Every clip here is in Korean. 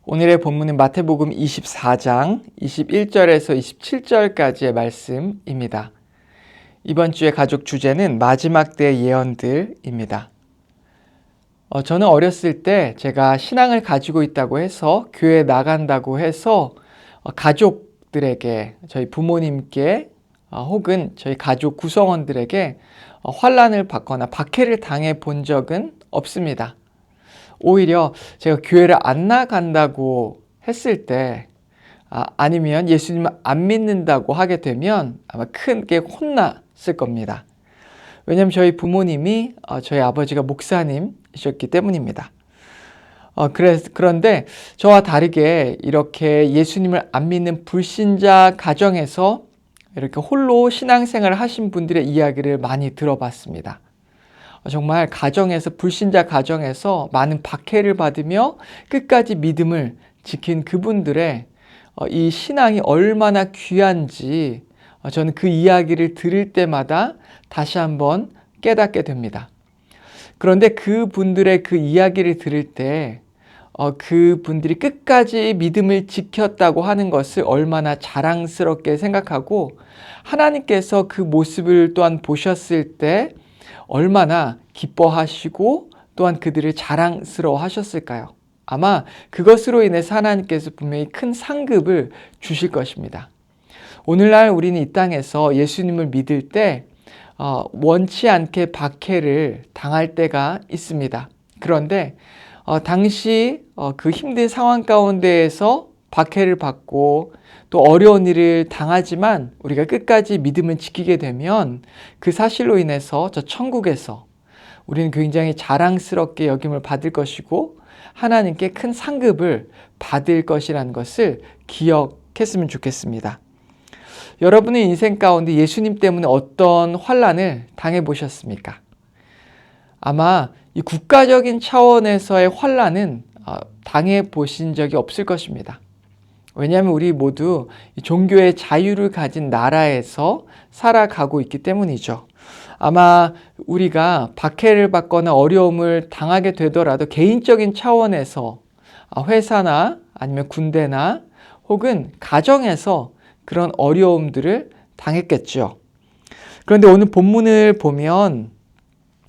오늘의 본문은 마태복음 24장 21절에서 27절까지의 말씀입니다. 이번 주의 가족 주제는 마지막 때의 예언들입니다. 저는 어렸을 때 제가 신앙을 가지고 있다고 해서 교회에 나간다고 해서 가족들에게, 저희 부모님께 혹은 저희 가족 구성원들에게 환난을 받거나 박해를 당해 본 적은 없습니다. 오히려 제가 교회를 안 나간다고 했을 때 아니면 예수님을 안 믿는다고 하게 되면 아마 크게 혼났을 겁니다. 왜냐하면 저희 부모님이 저희 아버지가 목사님이셨기 때문입니다. 그런데 저와 다르게 이렇게 예수님을 안 믿는 불신자 가정에서 이렇게 홀로 신앙생활을 하신 분들의 이야기를 많이 들어봤습니다. 정말 가정에서, 불신자 가정에서 많은 박해를 받으며 끝까지 믿음을 지킨 그분들의 이 신앙이 얼마나 귀한지 저는 그 이야기를 들을 때마다 다시 한번 깨닫게 됩니다. 그런데 그분들의 그 이야기를 들을 때 그분들이 끝까지 믿음을 지켰다고 하는 것을 얼마나 자랑스럽게 생각하고 하나님께서 그 모습을 또한 보셨을 때 얼마나 기뻐하시고 또한 그들을 자랑스러워 하셨을까요? 아마 그것으로 인해서 하나님께서 분명히 큰 상급을 주실 것입니다. 오늘날 우리는 이 땅에서 예수님을 믿을 때 원치 않게 박해를 당할 때가 있습니다. 그런데 당시 그 힘든 상황 가운데에서 박해를 받고 또 어려운 일을 당하지만 우리가 끝까지 믿음을 지키게 되면 그 사실로 인해서 저 천국에서 우리는 굉장히 자랑스럽게 여김을 받을 것이고 하나님께 큰 상급을 받을 것이라는 것을 기억했으면 좋겠습니다. 여러분의 인생 가운데 예수님 때문에 어떤 환난을 당해보셨습니까? 아마 이 국가적인 차원에서의 환난은 당해보신 적이 없을 것입니다. 왜냐하면 우리 모두 종교의 자유를 가진 나라에서 살아가고 있기 때문이죠. 아마 우리가 박해를 받거나 어려움을 당하게 되더라도 개인적인 차원에서 회사나 아니면 군대나 혹은 가정에서 그런 어려움들을 당했겠죠. 그런데 오늘 본문을 보면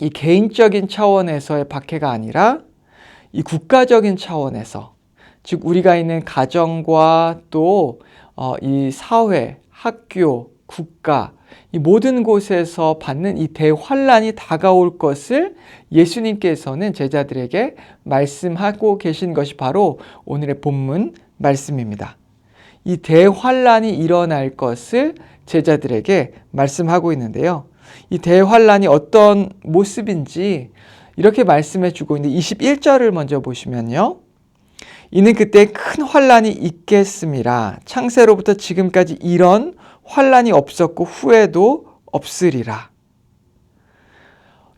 이 개인적인 차원에서의 박해가 아니라 이 국가적인 차원에서, 즉 우리가 있는 가정과 또 이 사회, 학교, 국가 이 모든 곳에서 받는 이 대환란이 다가올 것을 예수님께서는 제자들에게 말씀하고 계신 것이 바로 오늘의 본문 말씀입니다. 이 대환란이 일어날 것을 제자들에게 말씀하고 있는데요. 이 대환란이 어떤 모습인지 이렇게 말씀해 주고 있는데 21절을 먼저 보시면요. 이는 그때 큰 환란이 있겠음이라. 창세로부터 지금까지 이런 환란이 없었고 후에도 없으리라.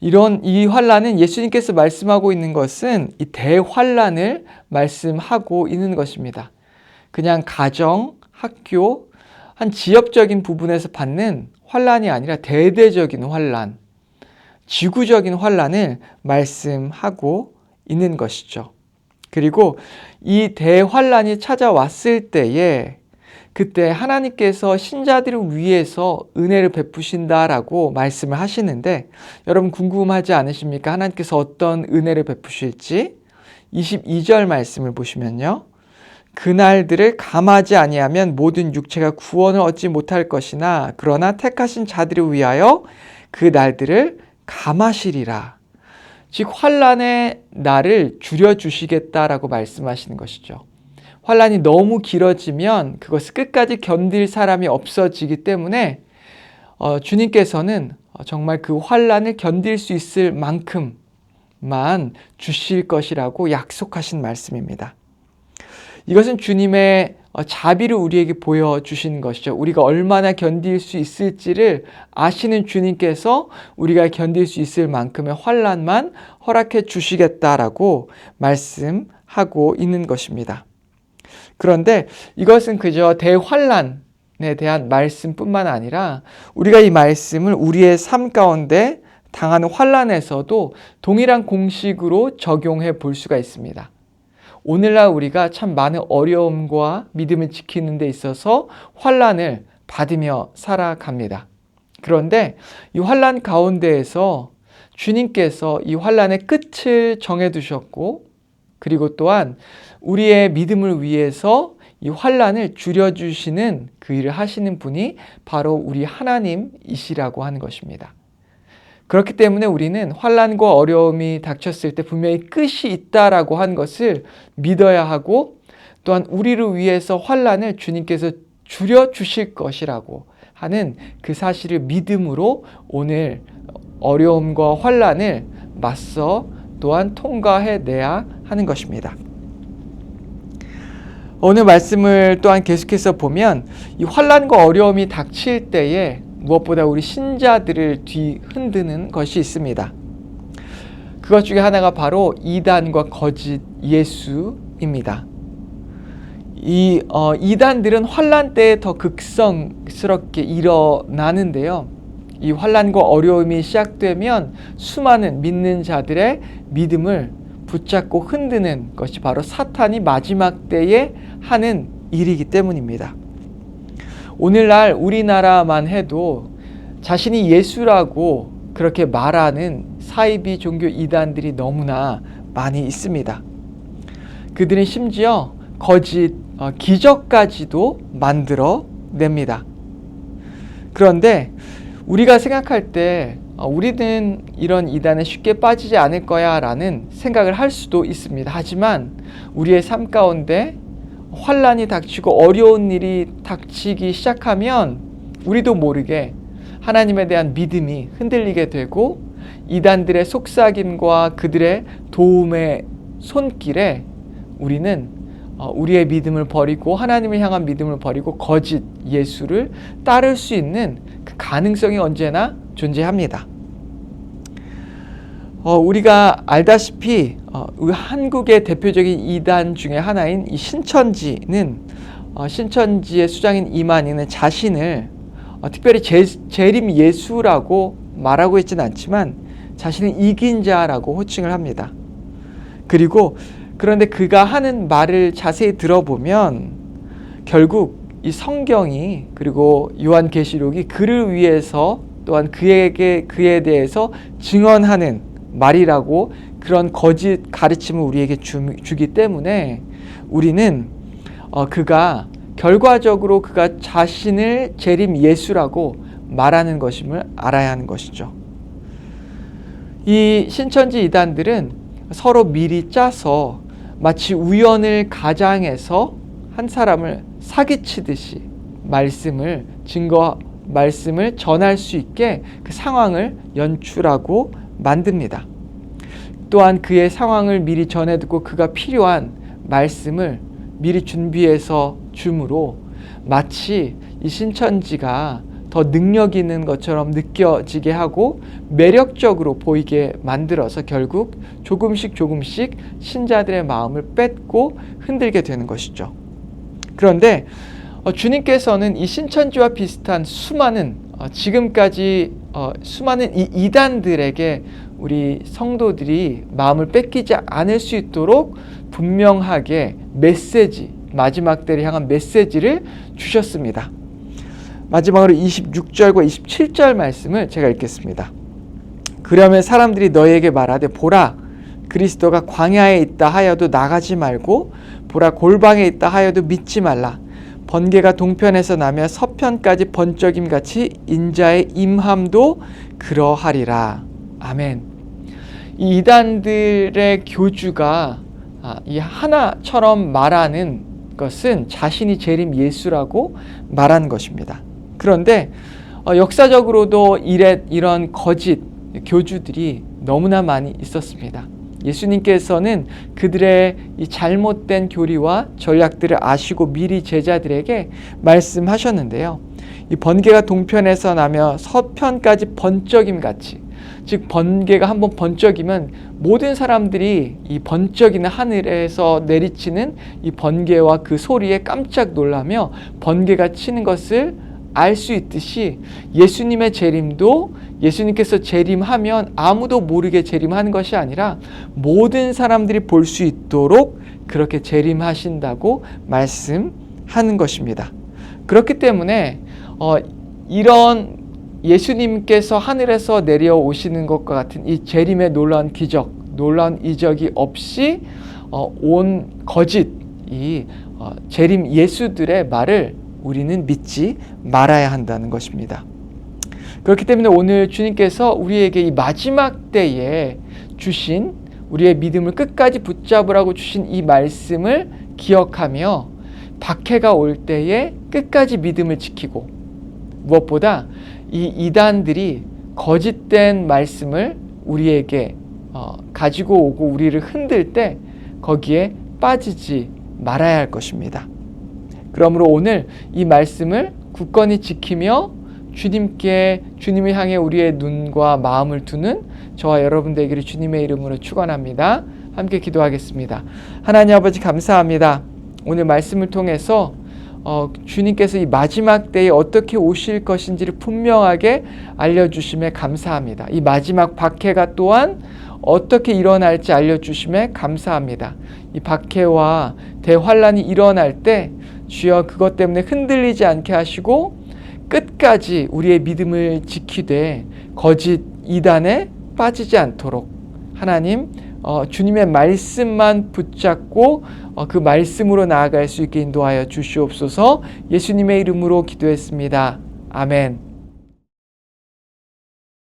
이 환란은 예수님께서 말씀하고 있는 것은 이 대환란을 말씀하고 있는 것입니다. 그냥 가정, 학교, 한 지역적인 부분에서 받는 환란이 아니라 대대적인 환란, 지구적인 환란을 말씀하고 있는 것이죠. 그리고 이 대환란이 찾아왔을 때에 그때 하나님께서 신자들을 위해서 은혜를 베푸신다라고 말씀을 하시는데 여러분 궁금하지 않으십니까? 하나님께서 어떤 은혜를 베푸실지 22절 말씀을 보시면요. 그날들을 감하지 아니하면 모든 육체가 구원을 얻지 못할 것이나 그러나 택하신 자들을 위하여 그 날들을 감하시리라. 즉 환난의 날을 줄여주시겠다라고 말씀하시는 것이죠. 환난이 너무 길어지면 그것을 끝까지 견딜 사람이 없어지기 때문에 주님께서는 정말 그 환난을 견딜 수 있을 만큼만 주실 것이라고 약속하신 말씀입니다. 이것은 주님의 자비를 우리에게 보여주시는 것이죠. 우리가 얼마나 견딜 수 있을지를 아시는 주님께서 우리가 견딜 수 있을 만큼의 환난만 허락해 주시겠다라고 말씀하고 있는 것입니다. 그런데 이것은 그저 대환난에 대한 말씀뿐만 아니라 우리가 이 말씀을 우리의 삶 가운데 당하는 환난에서도 동일한 공식으로 적용해 볼 수가 있습니다. 오늘날 우리가 참 많은 어려움과 믿음을 지키는 데 있어서 환난을 받으며 살아갑니다. 그런데 이 환난 가운데에서 주님께서 이 환난의 끝을 정해두셨고, 그리고 또한 우리의 믿음을 위해서 이 환난을 줄여주시는 그 일을 하시는 분이 바로 우리 하나님이시라고 하는 것입니다. 그렇기 때문에 우리는 환난과 어려움이 닥쳤을 때 분명히 끝이 있다라고 하는 것을 믿어야 하고, 또한 우리를 위해서 환난을 주님께서 줄여주실 것이라고 하는 그 사실을 믿음으로 오늘 어려움과 환난을 맞서 또한 통과해내야 하는 것입니다. 오늘 말씀을 또한 계속해서 보면 이 환난과 어려움이 닥칠 때에 무엇보다 우리 신자들을 뒤흔드는 것이 있습니다. 그것 중에 하나가 바로 이단과 거짓 예수입니다. 이 이단들은 환난 때에 더 극성스럽게 일어나는데요. 이 환난과 어려움이 시작되면 수많은 믿는 자들의 믿음을 붙잡고 흔드는 것이 바로 사탄이 마지막 때에 하는 일이기 때문입니다. 오늘날 우리나라만 해도 자신이 예수라고 그렇게 말하는 사이비 종교 이단들이 너무나 많이 있습니다. 그들은 심지어 거짓 기적까지도 만들어 냅니다. 그런데 우리가 생각할 때 우리는 이런 이단에 쉽게 빠지지 않을 거야 라는 생각을 할 수도 있습니다. 하지만 우리의 삶 가운데 환난이 닥치고 어려운 일이 닥치기 시작하면 우리도 모르게 하나님에 대한 믿음이 흔들리게 되고 이단들의 속삭임과 그들의 도움의 손길에 우리는 우리의 믿음을 버리고 하나님을 향한 믿음을 버리고 거짓 예수를 따를 수 있는 그 가능성이 언제나 존재합니다. 우리가 알다시피 한국의 대표적인 이단 중에 하나인 이 신천지는 신천지의 수장인 이만희는 자신을 특별히 재림 예수라고 말하고 있지는 않지만 자신은 이긴 자라고 호칭을 합니다. 그런데 그가 하는 말을 자세히 들어보면 결국 이 성경이 그리고 요한계시록이 그를 위해서 또한 그에 대해서 증언하는 말이라고 그런 거짓 가르침을 우리에게 주기 때문에 우리는 그가 결과적으로 그가 자신을 재림 예수라고 말하는 것임을 알아야 하는 것이죠. 이 신천지 이단들은 서로 미리 짜서 마치 우연을 가장해서 한 사람을 사기치듯이 말씀을 전할 수 있게 그 상황을 연출하고 만듭니다. 또한 그의 상황을 미리 전해두고 그가 필요한 말씀을 미리 준비해서 줌으로 마치 이 신천지가 더 능력 있는 것처럼 느껴지게 하고 매력적으로 보이게 만들어서 결국 조금씩 신자들의 마음을 뺏고 흔들게 되는 것이죠. 그런데 주님께서는 이 신천지와 비슷한 지금까지 수많은 이 이단들에게 우리 성도들이 마음을 뺏기지 않을 수 있도록 분명하게 마지막 때를 향한 메시지를 주셨습니다. 마지막으로 26절과 27절 말씀을 제가 읽겠습니다. 그러면 사람들이 너희에게 말하되 보라 그리스도가 광야에 있다 하여도 나가지 말고 보라 골방에 있다 하여도 믿지 말라. 번개가 동편에서 나며 서편까지 번쩍임 같이 인자의 임함도 그러하리라. 아멘. 이 이단들의 교주가 이 하나처럼 말하는 것은 자신이 재림 예수라고 말하는 것입니다. 그런데 역사적으로도 이런 거짓 교주들이 너무나 많이 있었습니다. 예수님께서는 그들의 이 잘못된 교리와 전략들을 아시고 미리 제자들에게 말씀하셨는데요. 이 번개가 동편에서 나며 서편까지 번쩍임 같이, 즉 번개가 한번 번쩍이면 모든 사람들이 이 번쩍이는 하늘에서 내리치는 이 번개와 그 소리에 깜짝 놀라며 번개가 치는 것을 알 수 있듯이 예수님의 재림도 예수님께서 재림하면 아무도 모르게 재림하는 것이 아니라 모든 사람들이 볼 수 있도록 그렇게 재림하신다고 말씀하는 것입니다. 그렇기 때문에 이런 예수님께서 하늘에서 내려오시는 것과 같은 이 재림의 놀라운 기적, 놀라운 이적이 없이 온 거짓 이 재림 예수들의 말을 우리는 믿지 말아야 한다는 것입니다. 그렇기 때문에 오늘 주님께서 우리에게 이 마지막 때에 주신 우리의 믿음을 끝까지 붙잡으라고 주신 이 말씀을 기억하며 박해가 올 때에 끝까지 믿음을 지키고 무엇보다 이 이단들이 거짓된 말씀을 우리에게 가지고 오고 우리를 흔들 때 거기에 빠지지 말아야 할 것입니다. 그러므로 오늘 이 말씀을 굳건히 지키며 주님을 향해 우리의 눈과 마음을 두는 저와 여러분 되기를 주님의 이름으로 축원합니다. 함께 기도하겠습니다. 하나님 아버지 감사합니다. 오늘 말씀을 통해서 주님께서 이 마지막 때에 어떻게 오실 것인지를 분명하게 알려주심에 감사합니다. 이 마지막 박해가 또한 어떻게 일어날지 알려주심에 감사합니다. 이 박해와 대환란이 일어날 때 주여 그것 때문에 흔들리지 않게 하시고 끝까지 우리의 믿음을 지키되 거짓 이단에 빠지지 않도록 하나님 주님의 말씀만 붙잡고 그 말씀으로 나아갈 수 있게 인도하여 주시옵소서. 예수님의 이름으로 기도했습니다. 아멘.